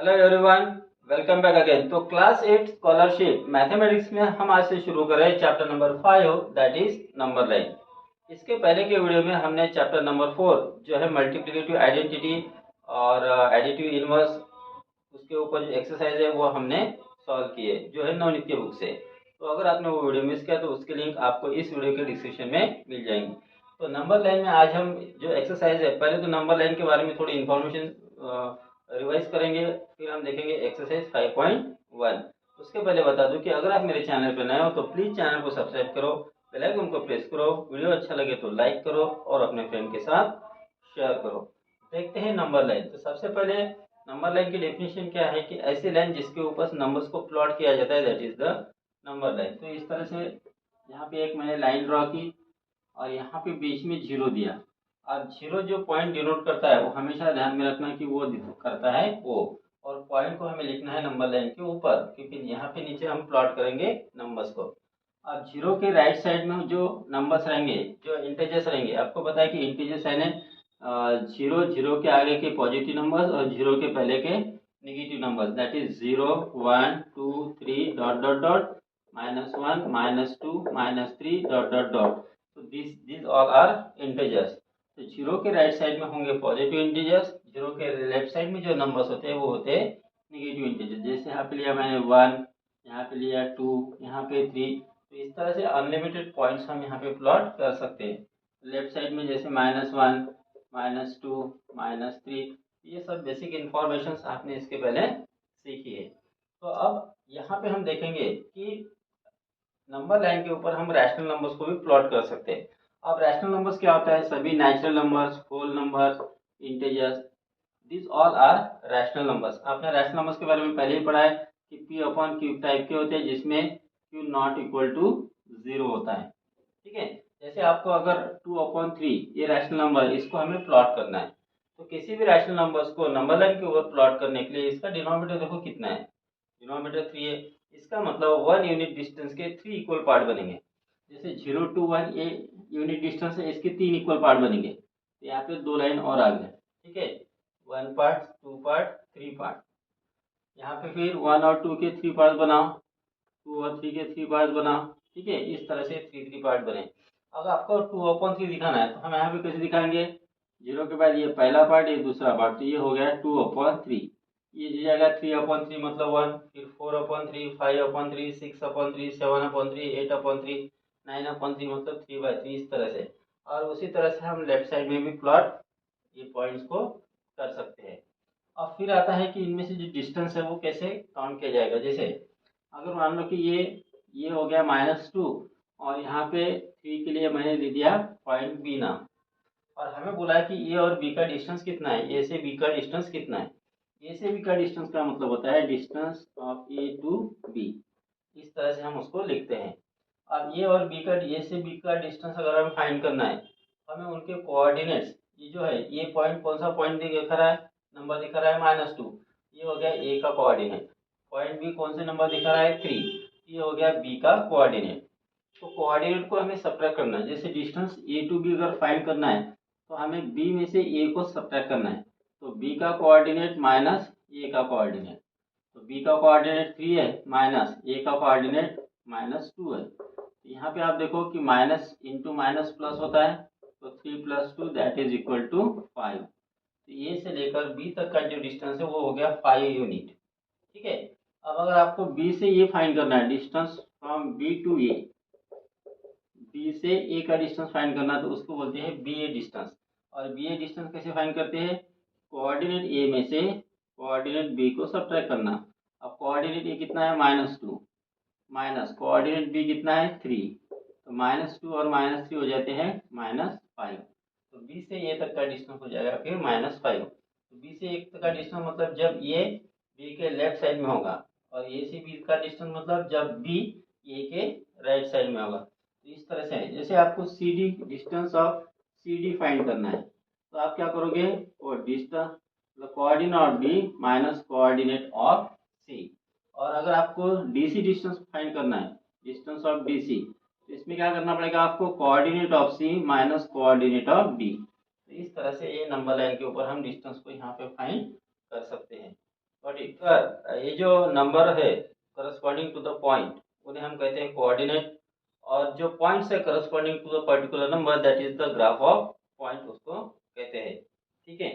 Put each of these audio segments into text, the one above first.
Hello everyone, welcome back again. तो class 8 scholarship mathematics में हम आज से शुरू कर रहे हैं chapter number 5, that is number line. इसके पहले के वीडियो में हमने चैप्टर नंबर 4 जो है मल्टीप्लिकेटिव आइडेंटिटी और एडिटिव इनवर्स, उसके ऊपर जो एक्सरसाइज है वो हमने सॉल्व किए जो है नवनीत के बुक से। तो अगर आपने वो वीडियो मिस किया तो उसके लिंक आपको इस वीडियो के डिस्क्रिप्शन में मिल जाएंगी। तो नंबर लाइन में आज हम जो एक्सरसाइज है, पहले तो नंबर लाइन के बारे में थोड़ी इन्फॉर्मेशन रिवाइज करेंगे, फिर हम देखेंगे एक्सरसाइज 5.1। उसके पहले बता दूं कि अगर आप मेरे चैनल पर नए हो तो प्लीज़ चैनल को सब्सक्राइब करो, बेल आइकन को प्रेस करो, वीडियो अच्छा लगे तो लाइक करो और अपने फ्रेंड के साथ शेयर करो। देखते हैं नंबर लाइन। तो सबसे पहले नंबर लाइन की डेफिनेशन क्या है कि ऐसी लाइन जिसके ऊपर नंबर्स को प्लॉट किया जाता है, that is the number line. तो इस तरह से यहाँ पे एक मैंने लाइन ड्रॉ की और यहाँ पे बीच में जीरो दिया। अब जीरो जो पॉइंट डिनोट करता है वो हमेशा ध्यान में रखना कि वो करता है ओ, और पॉइंट को हमें लिखना है नंबर लाइन के ऊपर, क्योंकि यहाँ पे नीचे हम प्लॉट करेंगे नंबर्स को। अब जीरो के राइट साइड में जो नंबर्स रहेंगे, जो इंटीजर्स रहेंगे, आपको पता है कि इंटीजर्स यानी जीरो, जीरो के आगे के पॉजिटिव नंबर्स और जीरो के पहले के negative numbers, that is 0 1 2 3 dot dot dot -1 -2 -3 dot dot dot. तो दिस ऑल आर इंटीजर्स। तो जीरो के राइट साइड में होंगे पॉजिटिव इंटीजर्स, जीरो के लेफ्ट साइड में जो नंबर्स होते हैं वो होते हैं नेगेटिव इंटीजर्स। जैसे यहाँ पे लिया मैंने 1, यहाँ पे लिया 2, यहाँ पे 3। तो इस तरह से अनलिमिटेड पॉइंट्स हम यहाँ पे प्लॉट कर सकते हैं। लेफ्ट साइड में जैसे -1 -2 -3, ये सब बेसिक इंफॉर्मेशन आपने इसके पहले सीखी है। तो अब यहाँ पे हम देखेंगे कि नंबर लाइन के ऊपर हम रैशनल नंबर्स को भी प्लॉट कर सकते हैं। अब रैशनल नंबर्स क्या होता है? सभी natural numbers, whole numbers, integers, this all are rational numbers. आपने रैशनल नंबर्स के बारे में पहले ही पढ़ा है कि पी अपॉन क्यू टाइप के होते हैं, जिसमें क्यू नॉट इक्वल टू 0 होता है। ठीक है। जैसे आपको अगर 2/3 ये रैशनल नंबर, इसको हमें प्लॉट करना है, तो किसी भी रैशनल नंबर्स को नंबर लाइन के ऊपर प्लॉट करने के लिए इसका डिनोमिनेटर देखो कितना है, डिनोमिनेटर 3 है। इसका मतलब 1 यूनिट डिस्टेंस के 3 इक्वल पार्ट बनेंगे। जैसे 0 to 1 ये यूनिट डिस्टेंस है, इसके 3 इक्वल पार्ट बनेंगे। तो यहाँ पे 2 लाइन और आ गए। ठीक है, 1 पार्ट, 2 पार्ट, 3 पार्ट। यहाँ पे फिर 1 और 2 के 3 पार्ट बनाओ, 2 और 3 के 3 पार्ट बनाओ। ठीक है, इस तरह से 3 पार्ट बने। अगर आपको 2/3 दिखाना है तो हम यहाँ पे कैसे दिखाएंगे? 0 के बाद ये पहला पार्ट, ये दूसरा पार्ट, तो ये हो गया 2/3। ये जाएगा 3/3 मतलब 1, फिर 4/3, 5/3, 6/3, 7/3, 8/3, 9/3 मतलब 3/3, इस तरह से। और उसी तरह से हम लेफ्ट साइड में भी प्लॉट ये पॉइंट्स को कर सकते हैं। अब फिर आता है कि इनमें से जो डिस्टेंस है वो कैसे काउंट किया जाएगा। जैसे अगर मान लो कि ये हो गया -2 और यहाँ पे 3 के लिए मैंने दे दिया पॉइंट बी नाम, और हमें बोला है कि ए और बी का डिस्टेंस कितना है, ए से बी का डिस्टेंस कितना है। ए से बी का डिस्टेंस का मतलब होता है distance of A to B. इस तरह से हम उसको लिखते हैं। अब ए और बी का, ए से बी का डिस्टेंस अगर हमें फाइंड करना है, हमें उनके कोऑर्डिनेट्स, ये जो है ये पॉइंट कौन सा पॉइंट दिखा रहा है, नंबर दिखा रहा है -2, ये हो गया ए का कोऑर्डिनेट। पॉइंट बी कौन से नंबर दिखा रहा है 3, ये हो गया बी का कोऑर्डिनेट। तो कोऑर्डिनेट को हमें सब्ट्रैक्ट करना है। जैसे डिस्टेंस ए टू बी अगर फाइंड करना है तो हमें बी में से ए को सब्ट्रैक्ट करना है। तो बी का कोऑर्डिनेट माइनस ए का कोऑर्डिनेट, तो बी का कोऑर्डिनेट 3 है माइनस ए का कोऑर्डिनेट -2 है। तो यहाँ पे आप देखो कि माइनस इंटू माइनस प्लस होता है, तो 3 + 2 दैट इज इक्वल टू 5। तो ए से लेकर बी तक का जो डिस्टेंस है वो हो गया 5 यूनिट। ठीक है। अब अगर आपको बी से ये फाइंड करना है, distance from B to A, B से ए का डिस्टेंस फाइंड करना, तो उसको बोलते हैं बी ए डिस्टेंस। और बी ए डिस्टेंस कैसे फाइंड करते हैं? कोऑर्डिनेट ए में से कोऑर्डिनेट बी को सब्ट्रैक्ट करना। अब कोऑर्डिनेट ए कितना है -2, माइनस कोऑर्डिनेट बी कितना है 3, तो -2 और -3 हो जाते हैं -5। तो बी से ए तक का डिस्टेंस हो जाएगा फिर -5। तो बी से ए तक का डिस्टेंस मतलब जब ए बी के लेफ्ट साइड में होगा, और ए से बी का डिस्टेंस मतलब जब बी ए के राइट साइड में होगा। तो इस तरह से है। जैसे आपको C D, distance of C D find करना है, तो आप क्या करोगे? वो distance coordinate of D minus coordinate of C. और अगर आपको डीसी डिस्टेंस फाइंड करना है, डिस्टेंस ऑफ डीसी, तो इसमें क्या करना पड़ेगा आपको? Coordinate of C minus coordinate of D. तो इस तरह से ये नंबर लाइन के ऊपर हम डिस्टेंस को यहाँ पे फाइंड कर सकते हैं। और ये जो नंबर है करस्पॉन्डिंग टू द पॉइंट उन्हें हम कहते हैं कोऑर्डिनेट, और जो पॉइंट है corresponding to the particular number that is the graph of point उसको कहते हैं। ठीक है,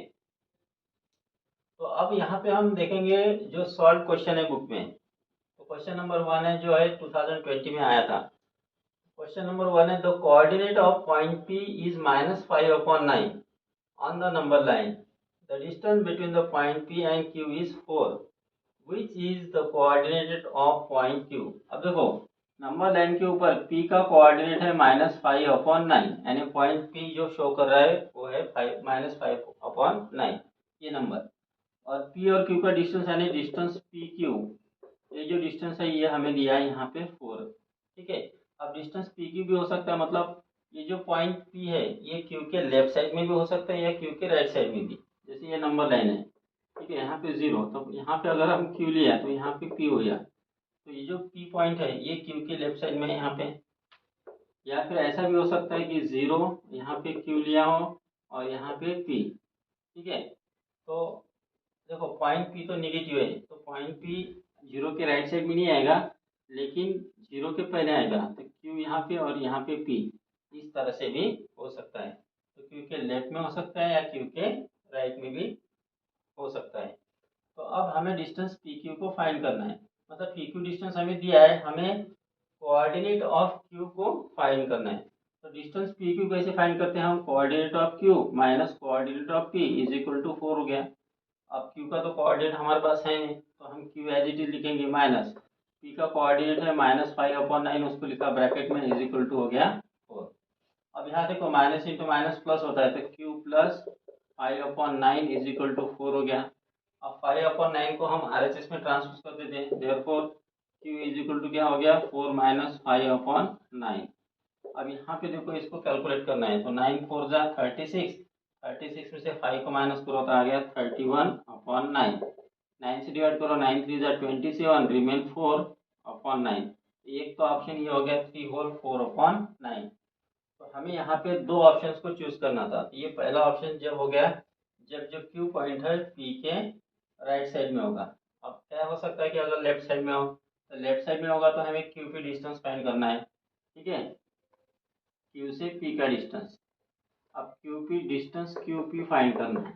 तो अब यहाँ पे हम देखेंगे जो सॉल्व क्वेश्चन है बुक में। तो क्वेश्चन नंबर 1 है जो है 2020 में आया था। क्वेश्चन नंबर 1 है the coordinate of point P is -5/9 on the number line. The distance between the point P and Q is 4. Which is the coordinate of point Q? अब देखो नंबर लाइन के ऊपर P का coordinate है -5/9, यानी point P जो show कर रहा है वो है -5/9 ये नंबर, और P और Q का डिस्टेंस यानी डिस्टेंस PQ, ये जो डिस्टेंस है ये हमें दिया है यहाँ पे 4। ठीक है, अब डिस्टेंस PQ भी हो सकता है, मतलब ये जो पॉइंट P है ये Q के लेफ्ट साइड में भी हो सकता है या Q के राइट साइड में भी, जैसे ये नंबर लाइन है। ठीक है, यहाँ पे 0, तो यहाँ पे अगर हम Q लिया तो यहाँ पे P हो गया, तो ये जो P पॉइंट है ये Q के लेफ्ट साइड में है यहाँ पे, या फिर ऐसा भी हो सकता है कि 0 यहाँ पे Q लिया हो और यहाँ पे P। ठीक है, तो देखो पॉइंट P तो निगेटिव है, तो पॉइंट P 0 के राइट साइड में नहीं आएगा, लेकिन 0 के पहले आएगा, तो Q यहाँ पे और यहाँ पे P, इस तरह से भी हो सकता है। तो Q के लेफ्ट में हो सकता है या Q के राइट में भी हो सकता है। तो अब हमें डिस्टेंस PQ को फाइंड करना है, मतलब PQ डिस्टेंस हमें दिया है, हमें कोऑर्डिनेट ऑफ Q को फाइंड करना है। तो डिस्टेंस PQ कैसे फाइंड करते हैं हम, coordinate of Q minus coordinate of P is equal to 4 हो गया। अब Q का तो कोऑर्डिनेट हमारे पास है नहीं, तो हम Q एज इट इज लिखेंगे, माइनस P का कोऑर्डिनेट है -5/9, उसको लिखा ब्रैकेट में, इज इक्वल टू हो गया 4। अब यहाँ देखो माइनस इंटू माइनस प्लस होता है, तो Q plus 5/9 is equal to 4 हो गया। अब 5/9 को हम RHS में ट्रांसफर कर देते हैं, therefore Q is equal to क्या हो गया, 4 - 5/9। अब यहाँ पे देखो इसको कैलकुलेट करना है, तो 9 4 जा 36, 36 में से 5 को माइनस करो तो आ गया 31/9। 9 से डिवाइड करो, 9 3 जा 27, रिमेन 4/9। एक तो ऑप्शन ये हो गया 3 होल 4/9। तो हमें यहाँ पे दो ऑप्शंस को चूज करना था। ये पहला ऑप्शन जब हो गया जब जो Q पॉइंट है P के राइट साइड में होगा। अब क्या हो सकता है कि अगर लेफ्ट साइड में हो, तो लेफ्ट साइड में होगा तो हमें Q P डिस्टेंस फाइंड करना है। ठीक है, Q से P का डिस्टेंस, अब QP डिस्टेंस QP फाइंड करना है।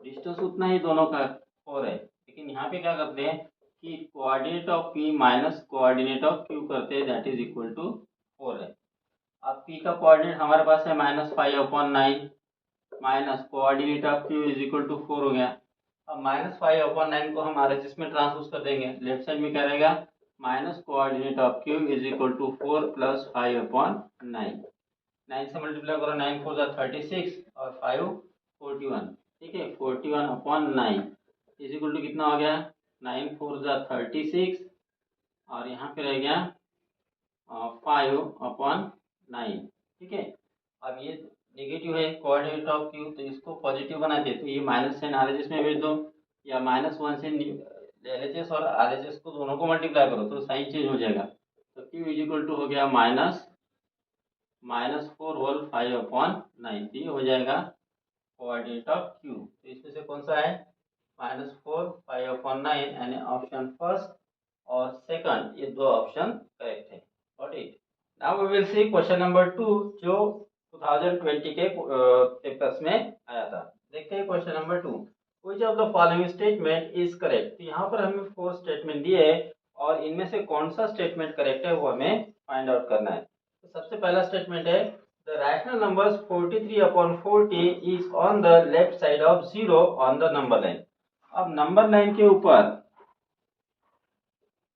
डिस्टेंस उतना ही दोनों का 4 है, लेकिन यहाँ पे क्या करते हैं कि coordinate of P minus coordinate of Q करते हैं, दैट इज इक्वल टू 4 है। अब P का कोऑर्डिनेट हमारे पास है -5/9 minus coordinate of Q is equal to 4 हो गया। अब -5/9 को हम RHS में ट्रांसपोज कर देंगे, लेफ्ट साइड में क्या रहेगा, minus coordinate of Q is equal to 4 plus 5/9। 9 से मल्टीप्लाई करो, 9 4 जा 36 और 5 41। ठीक है, 41/9 इज इक्वल टू कितना हो गया, 9 4 जा 36 और यहाँ पे रह गया 5/9। ठीक है, अब ये नेगेटिव है कोऑर्डिनेट ऑफ Q, तो इसको पॉजिटिव बनाते हैं, तो ये माइनस साइन RHS में भेज दो, या -1 से LHS और RHS को दोनों को मल्टीप्लाई करो तो साइन चेंज हो जाएगा। तो Q इज इक्वल टू हो गया -4 होल 5/9, ये हो जाएगा कोऑर्डिनेट ऑफ Q। तो इसमें से कौन सा है, -4 5/9, यानी ऑप्शन फर्स्ट और सेकंड, ये दो ऑप्शन करेक्ट है। Got it. Now we will see question number 2 जो 2020 के पेपर्स में आया था। देखते हैं question number 2, which of the following statement is correct. तो यहाँ पर हमें 4 स्टेटमेंट दिए हैं और इनमें से कौन सा स्टेटमेंट करेक्ट है वो हमें फाइंड आउट करना है। तो सबसे पहला स्टेटमेंट है the rational numbers 43/40 is on the left side of 0 on the number line. अब नंबर लाइन के ऊपर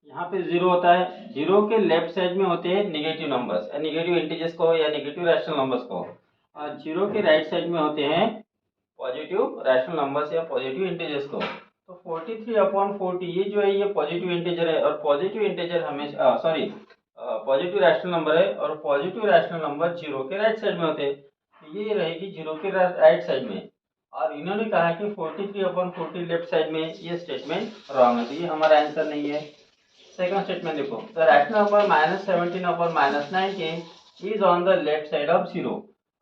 यहाँ पे 0 होता है, 0 के लेफ्ट साइड में होते हैं नेगेटिव नंबर्स, नेगेटिव इंटीजर्स को या नेगेटिव रैशनल नंबर्स को, और 0 के राइट साइड में होते हैं पॉजिटिव रैशनल नंबर्स या पॉजिटिव इंटीजर्स को। तो 43/40 ये जो है ये पॉजिटिव इंटीजर है, और पॉजिटिव इंटीजर हमेशा पॉजिटिव रैशनल नंबर है, और पॉजिटिव रैशनल नंबर 0 के राइट साइड में होते हैं, तो ये रहेगी 0 के राइट साइड में। और इन्होंने कहा कि 43/40 लेफ्ट साइड में, ये स्टेटमेंट रॉन्ग है, तो ये हमारा आंसर नहीं है। सेकंड स्टेटमेंट देखो, the rational number -17/-19 is on the left side of 0।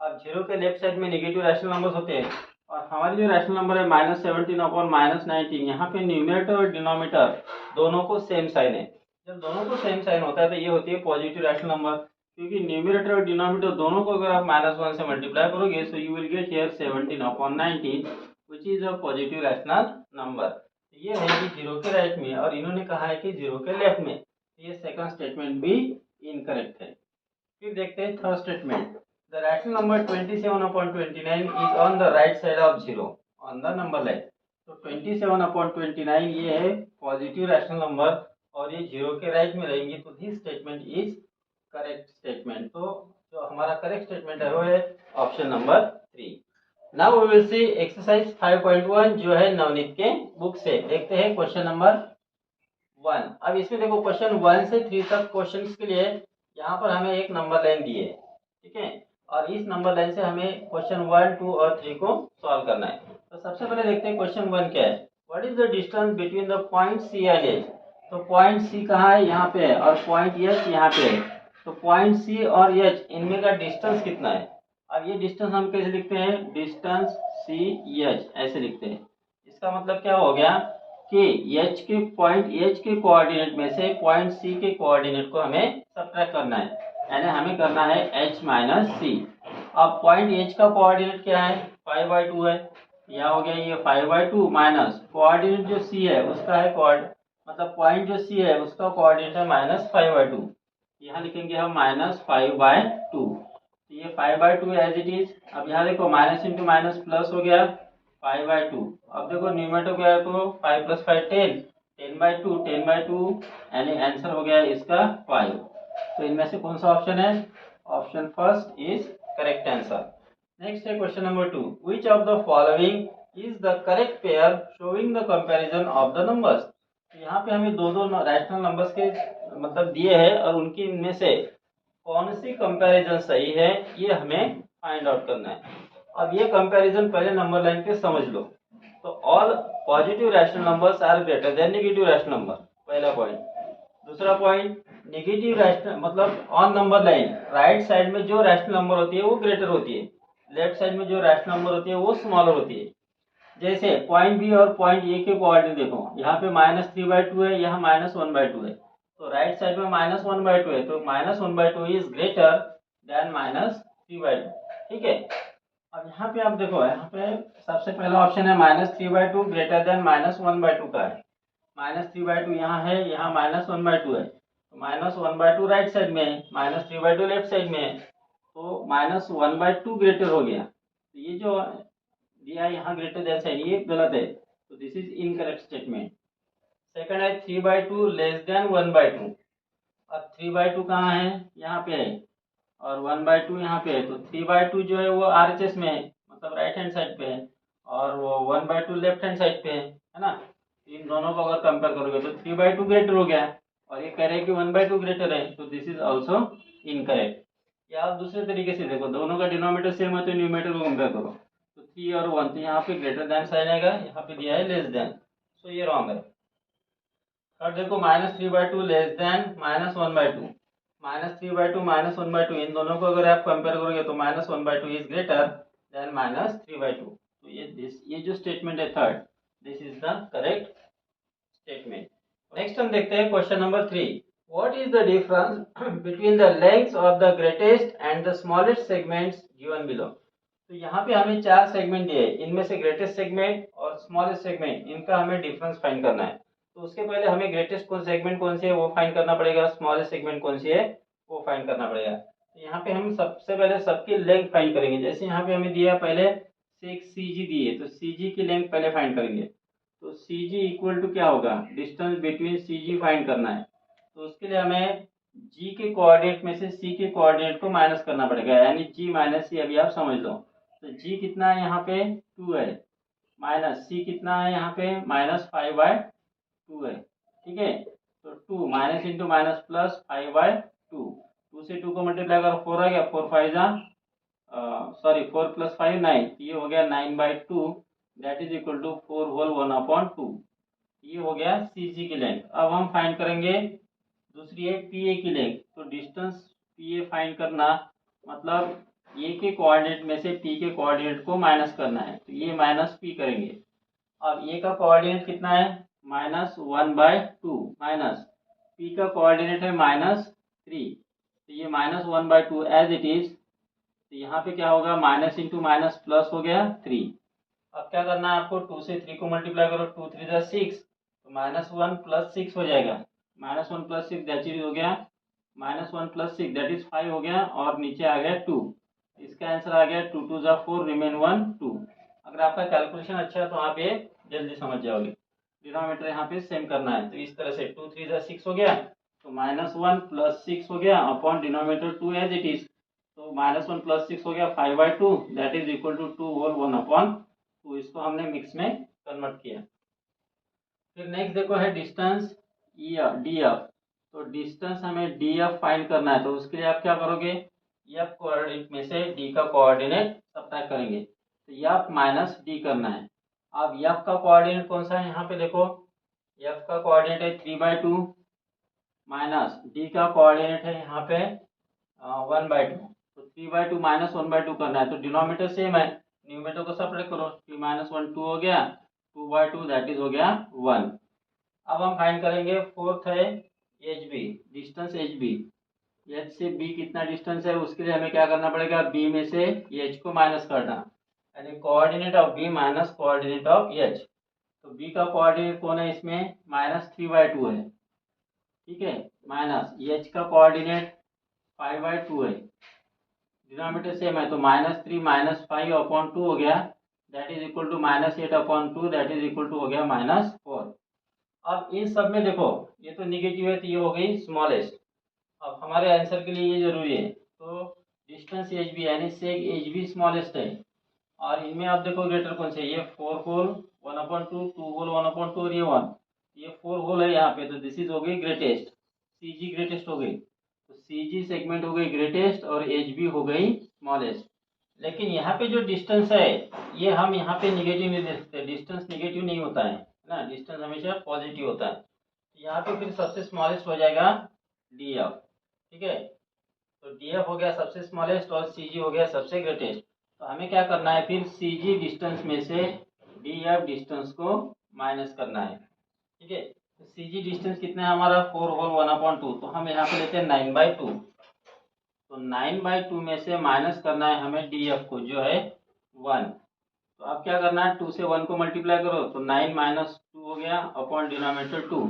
अब 0 के लेफ्ट साइड में नेगेटिव रैशनल नंबर्स होते हैं, और हमारी जो रैशनल नंबर है -17 अपॉन -19, यहाँ पे न्यूमरेटर और डिनोमिनेटर दोनों को सेम साइन है। जब दोनों को सेम साइन होता है तो ये होती है पॉजिटिव रैशनल नंबर, क्योंकि न्यूमरेटर और डिनोमिनेटर दोनों को अगर आप -1 से मल्टीप्लाई करोगे so you will get here 17 upon 19 which is a positive rational number. ये है कि जीरो के राइट में और इन्होंने कहा है कि जीरो के लेफ्ट में, ये सेकंड स्टेटमेंट भी इनकरेक्ट है। फिर देखते हैं third statement. The rational number 27 upon 29 is on the right side of zero on the number line. तो 27 upon 29 ये है पॉजिटिव रैशनल नंबर और ये जीरो के राइट में रहेंगे, तो this statement is correct statement. तो जो हमारा करेक्ट स्टेटमेंट है वो है option number 3। Now we will see exercise 5.1 जो है नवनीत के बुक से। देखते हैं क्वेश्चन नंबर 1। अब इसमें देखो क्वेश्चन 1 से 3 तक क्वेश्चंस के लिए यहाँ पर हमें एक नंबर लाइन दी है, ठीक है, और इस नंबर लाइन से हमें क्वेश्चन 1, 2 और 3 को सॉल्व करना है। तो सबसे पहले देखते हैं क्वेश्चन 1 क्या है। What is the distance between the point C and H. तो पॉइंट सी कहाँ है, यहाँ पे है, और पॉइंट एच यहाँ पे है। तो पॉइंट सी और एच इनमें का डिस्टेंस कितना है। अब ये डिस्टेंस हम कैसे लिखते हैं, डिस्टेंस सी एच ऐसे लिखते हैं। इसका मतलब क्या हो गया कि एच के पॉइंट एच के कोऑर्डिनेट में से पॉइंट सी के कोऑर्डिनेट को हमें सब्ट्रैक्ट करना है, यानी हमें करना है h माइनस सी। अब पॉइंट एच का कोऑर्डिनेट क्या है, 5/2 है। यहाँ हो गया ये 5/2 माइनस कोऑर्डिनेट जो सी है उसका है मतलब पॉइंट जो सी है उसका कोऑर्डिनेट है -5/2। यहाँ लिखेंगे हम -5/2। तो ये 5/2 एज इट इज। अब यहाँ देखो माइनस इंटू माइनस प्लस हो गया 5/2। अब देखो न्यूमरेटर क्या है, तो 5 + 5 10, 10/2 10/2, यानी आंसर हो गया इसका 5। तो इनमें से कौन सा ऑप्शन है, option first is correct answer. Next है question number 2। Which of the following is the correct pair showing the comparison of the numbers. तो यहाँ पे हमें दो रैशनल नंबर्स के मतलब दिए हैं और उनकी इनमें से कौन सी कंपैरिजन सही है ये हमें फाइंड आउट करना है। अब ये कंपैरिजन पहले नंबर लाइन पे समझ लो। तो all positive rational numbers are greater than negative rational number, पहला पॉइंट। दूसरा पॉइंट, नेगेटिव रैशनल मतलब on number line right side में जो रैशनल नंबर होती है वो ग्रेटर होती है, लेफ्ट साइड में जो रैशनल नंबर होती है वो स्मॉलर होती है। जैसे पॉइंट बी और पॉइंट ए के कोऑर्डिनेट देखो, यहाँ पे -3/2 है, यहाँ -1/2 है। तो राइट साइड में -1/2 है, तो -1/2 इज ग्रेटर देन -3/2, ठीक है। अब यहाँ पे आप देखो, यहाँ पे सबसे पहला ऑप्शन है -3/2 ग्रेटर देन -1/2 का है। -3/2 यहाँ है, यहाँ -1/2 है, तो -1/2 राइट साइड में है, -3/2 लेफ्ट साइड में है, तो -1/2 ग्रेटर हो गया। तो ये जो दिया यहाँ ग्रेटर देन साइन ये गलत है, तो this is incorrect statement. Second है 3/2 लेस देन 1/2। अब 3/2 कहाँ है, यहाँ पे है, और 1/2 यहाँ पे है। तो 3/2 जो है वो RHS में है, मतलब राइट हैंड साइड पे है, और वो 1/2 लेफ्ट हैंड साइड पे है ना। इन दोनों को अगर कंपेयर करोगे तो 3/2 ग्रेटर हो गया, और ये कह रहे हैं कि 1/2 ग्रेटर है, तो दिस इज ऑल्सो इनकरेक्ट। या आप दूसरे तरीके से देखो, दोनों का डिनोमिनेटर सेम है तो न्यूमरेटर को कंपेयर करो। तो 3 और 1, तो यहाँ पे ग्रेटर देन साइन आएगा, यहाँ पे दिया है लेस देन, सो ये रॉन्ग है। और देखो -3/2 लेस देन -1/2, -3/2 -1/2, इन दोनों को अगर आप कंपेयर करोगे तो -1/2 इज ग्रेटर देन -3/2। तो ये जो स्टेटमेंट है third, this is the correct statement. Next हम देखते हैं question number 3। What is the difference between the lengths of the greatest and the smallest segments given below. तो यहाँ पे हमें 4 सेगमेंट दिए, इनमें से ग्रेटेस्ट सेगमेंट और स्मॉलेस्ट सेगमेंट इनका हमें डिफरेंस फाइंड करना है। तो उसके पहले हमें ग्रेटेस्ट कौन सेगमेंट कौन सी है वो फाइंड करना पड़ेगा, स्मॉलेस्ट सेगमेंट कौन सी है वो फाइंड करना पड़ेगा। तो यहाँ पे हम सबसे पहले सबकी लेंथ फाइंड करेंगे। जैसे यहाँ पे हमें दिया पहले एक CG दी है, तो CG की लेंथ पहले फाइंड करेंगे। तो CG इक्वल टू क्या होगा, डिस्टेंस बिटवीन CG फाइंड करना है। तो उसके लिए हमें G के कोऑर्डिनेट में से C के कोऑर्डिनेट को माइनस करना पड़ेगा, यानी G माइनस C। अभी आप समझ लो, तो G कितना है यहाँ पे 2 है, माइनस C कितना है यहाँ पे -5/2 है, ठीक है। तो 2 माइनस इंटू माइनस प्लस 5/2, 2 से 2 को मल्टीप्लाई करो 4 आ गया, 4 5 जा 4 + 5 9, ये हो गया 9/2, that is equal to 4 whole 1/2। ये हो गया CG की लेंथ। अब हम फाइंड करेंगे दूसरी है PA की लेंथ। तो डिस्टेंस PA फाइंड करना मतलब ए के कोऑर्डिनेट में से पी के कोऑर्डिनेट को माइनस करना है, तो ये माइनस पी करेंगे। अब ए का कोऑर्डिनेट कितना है, -1/2 माइनस पी का कोऑर्डिनेट है -3, तो ये -1/2 एज इट इज। तो यहाँ पे क्या होगा, माइनस इंटू माइनस प्लस हो गया 3। अब क्या करना है आपको, 2 से 3 को मल्टीप्लाई करो, 2 3 जा 6, तो -1 + 6 हो जाएगा। -1 + 6 दैट इज हो गया, -1 + 6 दैट इज 5 हो गया, और नीचे आ गया 2। इसका आंसर आ गया 2 2 जा 4, रिमेन 1 2। अगर आपका कैलकुलेशन अच्छा है तो आप ये जल्दी समझ जाओगे। डिनोमिनेटर यहाँ पे सेम करना है, तो इस तरह से 2 3 जा 6 हो गया, तो -1 + 6 हो गया upon denominator 2 as it is. तो -1 + 6 हो गया 5/2, that is equal to 2 whole 1/2। इसको हमने मिक्स में कन्वर्ट किया। फिर नेक्स्ट देखो है डिस्टेंस डी एफ। तो डिस्टेंस हमें डी एफ फाइंड करना है, तो उसके लिए आप क्या करोगे, एफ कोऑर्डिनेट में से डी का कोऑर्डिनेट सब्ट्रैक्ट करेंगे, तो एफ माइनस डी करना है। अब एफ का कोऑर्डिनेट कौन सा है, यहाँ पे देखो एफ का कोऑर्डिनेट है 3/2 माइनस डी का कोऑर्डिनेट है यहाँ पे 1/2। तो 3/2 माइनस 1/2 करना है, तो डिनोमिनेटर सेम है, न्यूमरेटर को सब्ट्रैक्ट करो, 3 - 1 2 हो गया, 2/2 दैट इज हो गया 1। अब हम फाइंड करेंगे फोर्थ है H B, distance H B. H से बी कितना डिस्टेंस है, उसके लिए हमें क्या करना पड़ेगा, बी में से एच को माइनस करना, यानी coordinate of B minus coordinate of H. तो बी का कोऑर्डिनेट कौन है इसमें, -3/2 है, ठीक है, माइनस एच का कोऑर्डिनेट 5/2 है, डिनोमिनेटर सेम है, तो -3 - 5/2 हो गया, that is equal to -8/2, that is equal to हो गया -4। अब इन सब में देखो ये तो निगेटिव है, तो ये हो गई स्मॉलेस्ट। अब हमारे आंसर के लिए ये जरूरी है, तो डिस्टेंस एच बी यानी से एच बी स्मॉलेस्ट है, और इनमें आप देखो ग्रेटर कौन से, ये 4 होल 1/2, 2 होल 1/2 और ये 1, ये 4 होल है यहाँ पे, तो दिस इज हो गई ग्रेटेस्ट, सी जी ग्रेटेस्ट हो गई, तो सी जी सेगमेंट हो गई ग्रेटेस्ट और एच बी हो गई स्मॉलेस्ट। लेकिन यहाँ पे जो डिस्टेंस है ये हम यहाँ पे निगेटिव नहीं दे सकते, डिस्टेंस निगेटिव नहीं होता है ना, डिस्टेंस हमेशा पॉजिटिव होता है। यहाँ पे फिर सबसे स्मॉलेस्ट हो जाएगा डी एफ, ठीक है, तो डी एफ हो गया सबसे स्मॉलेस्ट और सी जी हो गया सबसे ग्रेटेस्ट। तो हमें क्या करना है, फिर सी जी डिस्टेंस में से डी एफ डिस्टेंस को माइनस करना है, ठीक है। तो सी जी डिस्टेंस कितना है हमारा, 4 होल 1/2, तो हम यहाँ पे लेते हैं 9/2, तो 9/2 में से माइनस करना है हमें डी एफ को जो है 1। तो अब क्या करना है, 2 से 1 को मल्टीप्लाई करो, तो 9 - 2 हो गया अपॉन डिनोमिनेटर 2,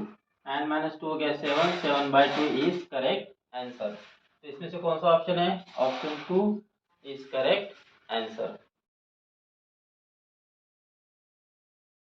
9 - 2 हो गया 7, 7/2 इज करेक्ट आंसर। तो इसमें से कौन सा ऑप्शन है, ऑप्शन 2 इज करेक्ट आंसर।